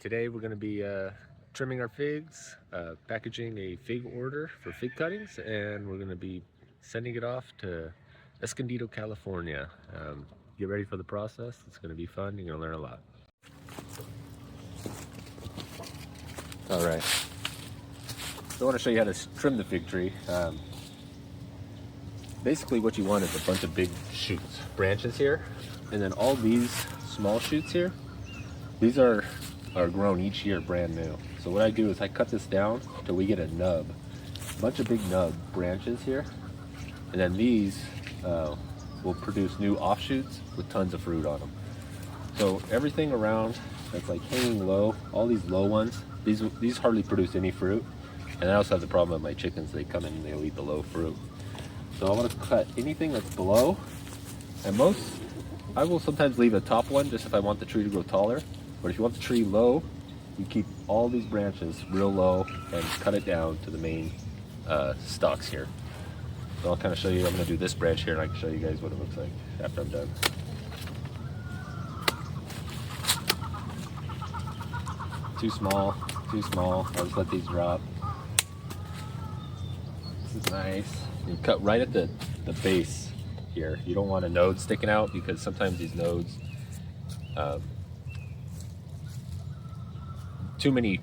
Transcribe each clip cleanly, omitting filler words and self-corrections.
Today we're going to be trimming our figs, packaging a fig order for fig cuttings, and we're going to be sending it off to Escondido, California. Get ready for the process. It's going to be fun. You're going to learn a lot. All right. So I want to show you how to trim the fig tree. Basically what you want is a bunch of big shoots, branches here, and then all these small shoots here, these are grown each year brand new. So what I do is I cut this down till we get a nub, a bunch of big nub branches here, and then these will produce new offshoots with tons of fruit on them. So everything around that's like hanging low, all these low ones, these hardly produce any fruit. And I also have the problem with my chickens, they come in and they'll eat the low fruit. So I want to cut anything that's below, and I will sometimes leave a top one just if I want the tree to grow taller. But if you want the tree low, you keep all these branches real low and cut it down to the main stalks here. So I'll kind of show you, I'm going to do this branch here and I can show you guys what it looks like after I'm done. Too small, I'll just let these drop. This is nice. You cut right at the base here. You don't want a node sticking out because sometimes these nodes, too many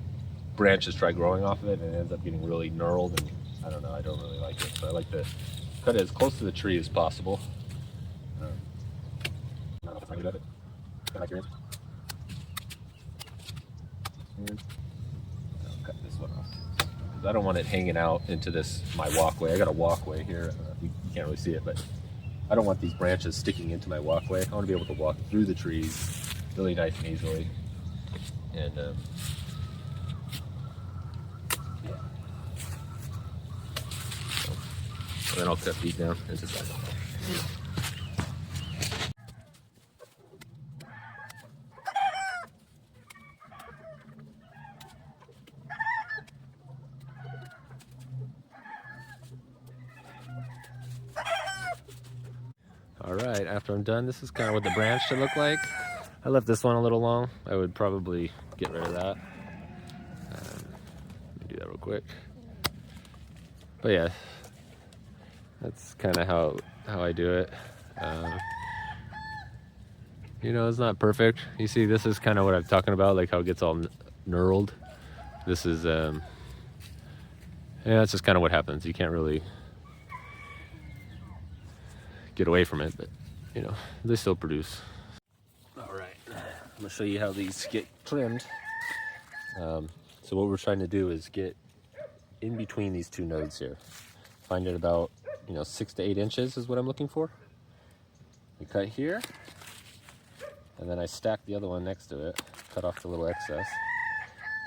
branches try growing off of it and it ends up getting really gnarled, and I don't know, I don't really like it. So I like to cut it as close to the tree as possible. I don't know if I can do it. I like your answer. I'll cut this one off. I don't want it hanging out into my walkway. I got a walkway here. You can't really see it, but I don't want these branches sticking into my walkway. I want to be able to walk through the trees really nice and easily. And yeah. And then I'll cut these down into size. All right, after I'm done, this is kind of what the branch should look like. I left this one a little long. I would probably get rid of that. Let me do that real quick. But yeah, that's kind of how I do it. You know, it's not perfect. You see, this is kind of what I'm talking about, like how it gets all knurled. This is, yeah, that's just kind of what happens. You can't really get away from it, but you know, they still produce. All right, I'm gonna show you how these get trimmed. So what we're trying to do is get in between these two nodes here. Find it about, 6 to 8 inches is what I'm looking for. We cut here, and then I stack the other one next to it, cut off the little excess,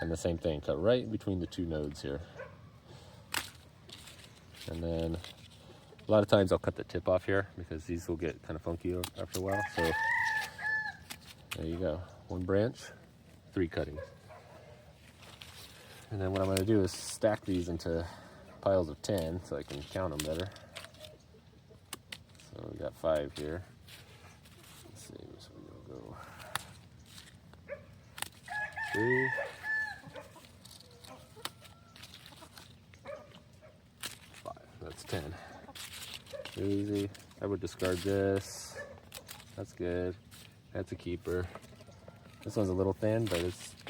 and the same thing, cut right in between the two nodes here. And then a lot of times I'll cut the tip off here because these will get kind of funky after a while. So there you go, 1 branch, 3 cuttings. And then what I'm going to do is stack these into piles of 10 so I can count them better. So we got 5 here. Let's see, so we're going to go 3, 5. That's 10. Easy. I would discard this. That's good. That's a keeper. This one's a little thin, but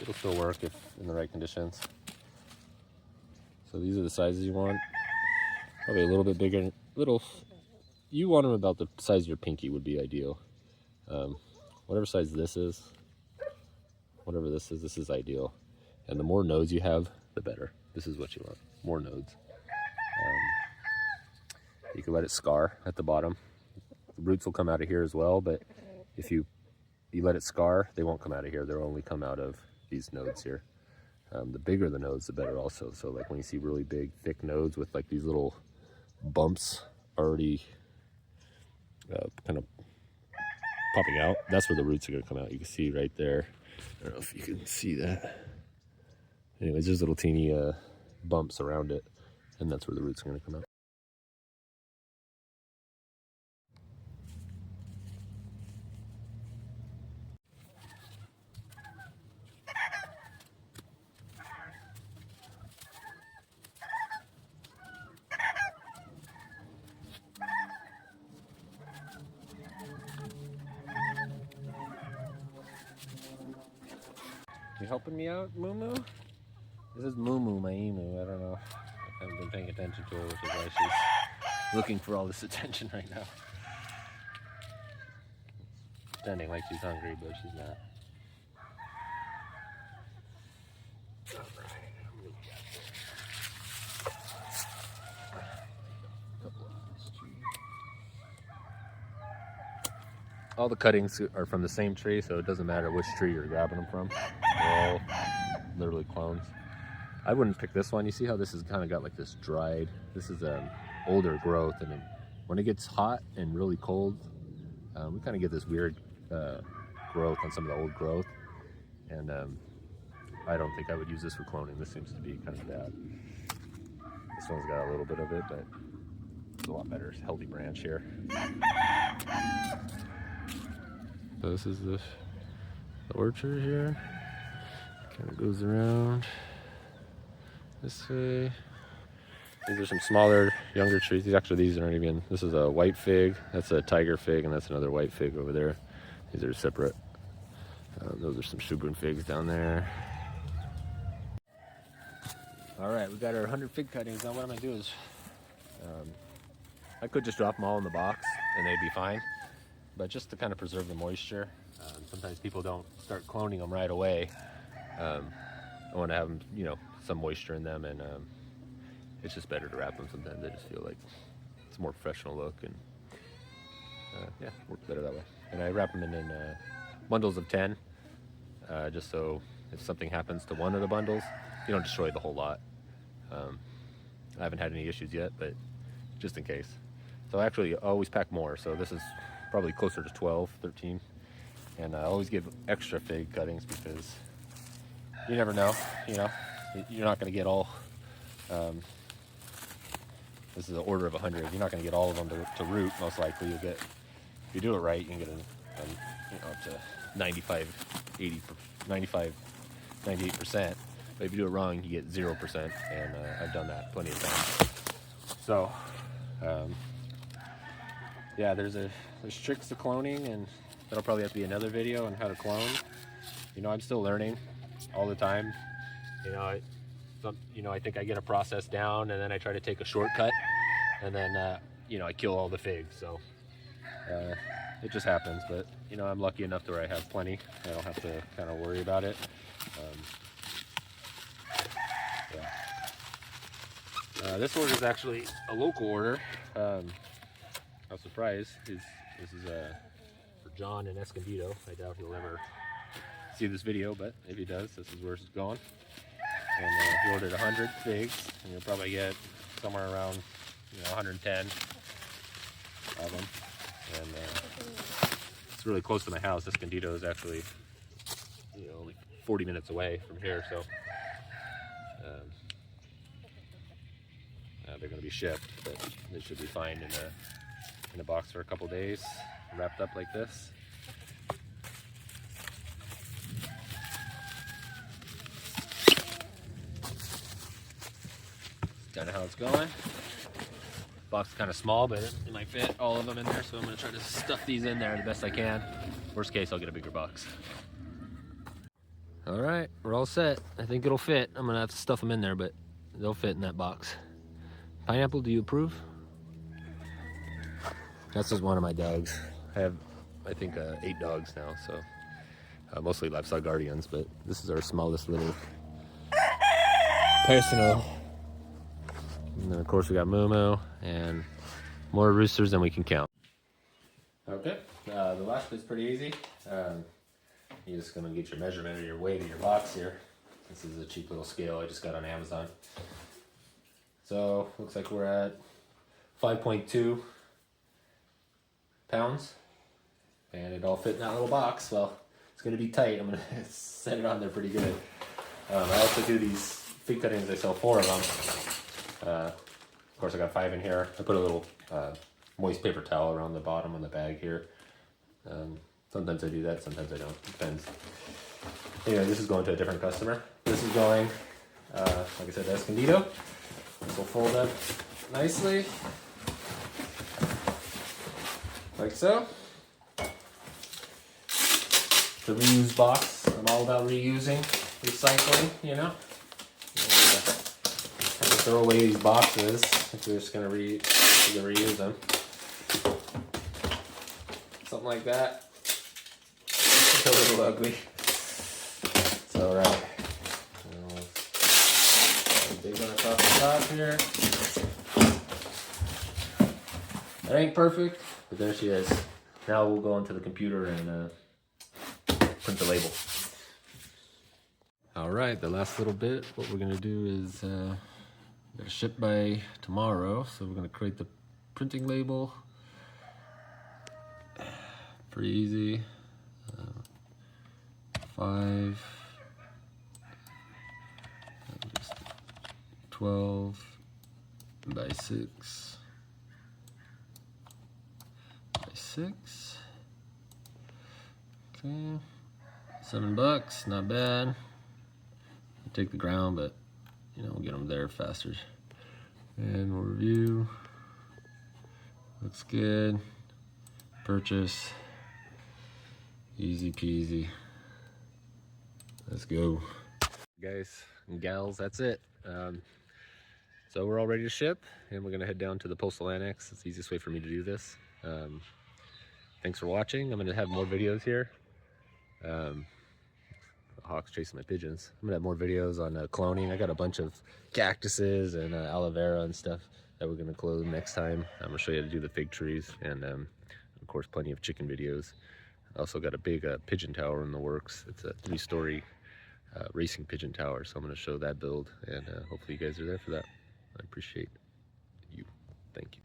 it'll still work if in the right conditions. So these are the sizes you want. Probably a little bit bigger. You want them about the size of your pinky would be ideal. Whatever size this is, this is ideal. And the more nodes you have, the better. This is what you want. More nodes. You can let it scar at the bottom. The roots will come out of here as well, but if you let it scar, they won't come out of here. They'll only come out of these nodes here. The bigger the nodes, the better also. So like when you see really big, thick nodes with like these little bumps already kind of popping out, that's where the roots are going to come out. You can see right there. I don't know if you can see that. Anyways, there's little teeny bumps around it, and that's where the roots are going to come out. You helping me out, Moo Moo? This is Moo Moo, my emu. I don't know. I haven't been paying attention to her, which is why she's looking for all this attention right now. Pretending like she's hungry, but she's not. All the cuttings are from the same tree, so it doesn't matter which tree you're grabbing them from. They're all literally clones. I wouldn't pick this one. You see how this has kind of got like this dried, this is older growth, and then when it gets hot and really cold, we kind of get this weird growth on some of the old growth, and I don't think I would use this for cloning. This seems to be kind of bad. This one's got a little bit of it, but it's a lot better. It's a healthy branch here. So this is the orchard here. Kind of goes around this way. These are some smaller, younger trees. These aren't even, this is a white fig, that's a tiger fig, and that's another white fig over there. These are separate. Those are some shubin figs down there. All right, we got our 100 fig cuttings. Now what I'm gonna do is, I could just drop them all in the box and they'd be fine. But just to kind of preserve the moisture, sometimes people don't start cloning them right away. I want to have them, you know, some moisture in them, and it's just better to wrap them. Sometimes I just feel like it's a more professional look, and yeah, works better that way. And I wrap them in bundles of 10, just so if something happens to one of the bundles, you don't destroy the whole lot. I haven't had any issues yet, but just in case. So I actually always pack more, so this is probably closer to 12, 13. And I always give extra fig cuttings because you never know, you know, you're not going to get all, this is an order of 100. You're not going to get all of them to root. Most likely you'll get, if you do it right, you can get you know, up to 98%. But if you do it wrong, you get 0%. And I've done that plenty of times. So, yeah, there's tricks to cloning, and that'll probably have to be another video on how to clone. You know, I'm still learning all the time. You know, I think I get a process down, and then I try to take a shortcut, and then you know, I kill all the figs. So it just happens. But you know, I'm lucky enough to where I have plenty. I don't have to kind of worry about it. Yeah. This order is actually a local order. I was surprised. This is for John in Escondido. I doubt he'll ever see this video, but if he does, this is where it's going. And he ordered 100 figs, and you'll probably get somewhere around, you know, 110 of them. And it's really close to my house. Escondido is actually, you know, only 40 minutes away from here, so they're going to be shipped, but they should be fine in a box for a couple days, wrapped up like this. Kind of how it's going. Box is kind of small, but it might fit all of them in there, so I'm going to try to stuff these in there the best I can. Worst case, I'll get a bigger box. All right, we're all set. I think it'll fit. I'm going to have to stuff them in there, but they'll fit in that box. Pineapple, do you approve? This is one of my dogs. I have, I think, 8 dogs now, so mostly livestock guardians, but this is our smallest little personal. And then of course we got Momo and more roosters than we can count. Okay, the last bit's pretty easy. You're just gonna get your measurement or your weight of your box here. This is a cheap little scale I just got on Amazon. So looks like we're at 5.2 pounds, and it all fit in that little box. Well, it's gonna be tight. I'm gonna set it on there pretty good. I also do these fig cuttings. I sell 4 of them. Of course, I got 5 in here. I put a little moist paper towel around the bottom on the bag here. Sometimes I do that, sometimes I don't. Depends. Anyway, this is going to a different customer. This is going, like I said, to Escondido. This will fold up nicely, like so. The reuse box. I'm all about reusing. recycling, you know. Have to throw away these boxes if we're just gonna reuse them. Something like that. It's a little ugly. It's alright. Big one across the top here. That ain't perfect, but there she is. Now we'll go into the computer and print the label. Alright, the last little bit, what we're gonna do is we're gonna ship by tomorrow, so we're gonna create the printing label. Pretty easy. 5, 12 by 6 by 6. Okay, $7, not bad. Take the ground, but you know, we'll get them there faster. And we'll review. Looks good. Purchase. Easy peasy. Let's go. Guys and gals, that's it. So we're all ready to ship, and we're gonna head down to the postal annex. It's the easiest way for me to do this. Thanks for watching. I'm gonna have more videos here. The hawk's chasing my pigeons. I'm gonna have more videos on cloning. I got a bunch of cactuses and aloe vera and stuff that we're gonna clone next time. I'm gonna show you how to do the fig trees, and of course plenty of chicken videos. I also got a big pigeon tower in the works. It's a 3-story racing pigeon tower, so I'm gonna show that build, and hopefully you guys are there for that. I appreciate you. Thank you.